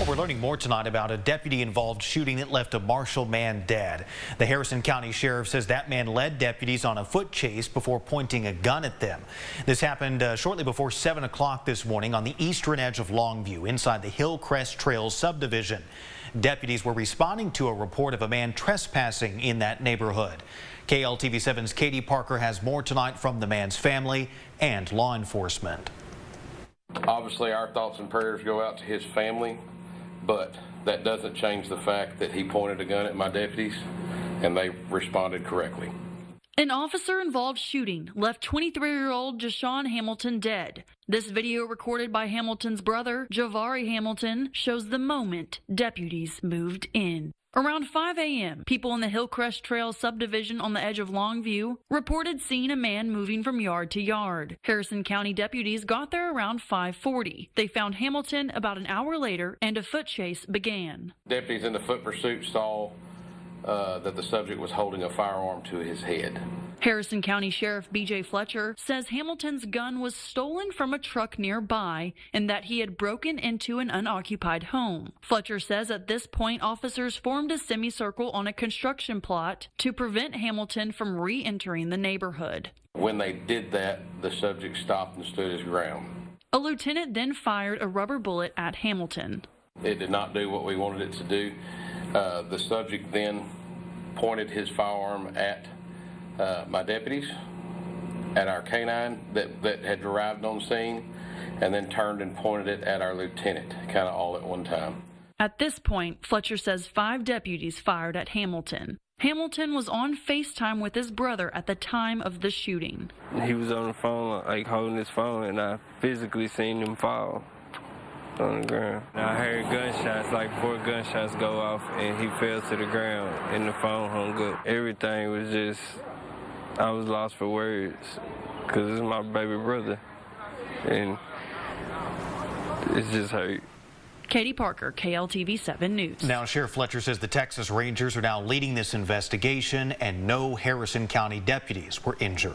Well, we're learning more tonight about a deputy-involved shooting that left a Marshall man dead. The Harrison County Sheriff says that man led deputies on a foot chase before pointing a gun at them. This happened shortly before 7 o'clock this morning on the eastern edge of Longview inside the Hillcrest Trails subdivision. Deputies were responding to a report of a man trespassing in that neighborhood. KLTV7's Katie Parker has more tonight from the man's family and law enforcement. Obviously, our thoughts and prayers go out to his family, but that doesn't change the fact that he pointed a gun at my deputies, and they responded correctly. An officer-involved shooting left 23-year-old Jashawn Hamilton dead. This video recorded by Hamilton's brother, Javari Hamilton, shows the moment deputies moved in. Around 5 a.m., people in the Hillcrest Trail subdivision on the edge of Longview reported seeing a man moving from yard to yard. Harrison County deputies got there around 5:40. They found Hamilton about an hour later, and a foot chase began. Deputies in the foot pursuit saw that the subject was holding a firearm to his head. Harrison County Sheriff B.J. Fletcher says Hamilton's gun was stolen from a truck nearby and that he had broken into an unoccupied home. Fletcher says at this point officers formed a semicircle on a construction plot to prevent Hamilton from re-entering the neighborhood. When they did that, the subject stopped and stood his ground. A lieutenant then fired a rubber bullet at Hamilton. It did not do what we wanted it to do. The subject then pointed his firearm at my deputies, at our canine that had arrived on scene, and then turned and pointed it at our lieutenant, kind of all at one time. At this point, Fletcher says 5 deputies fired at Hamilton. Hamilton was on FaceTime with his brother at the time of the shooting. He was on the phone, like holding his phone, and I physically seen him fall on the ground. I heard gunshots, like 4 gunshots go off, and he fell to the ground, and the phone hung up. Everything was just, I was lost for words, because it's my baby brother, and it's just hurt. Katie Parker, KLTV 7 News. Now, Sheriff Fletcher says the Texas Rangers are now leading this investigation and no Harrison County deputies were injured.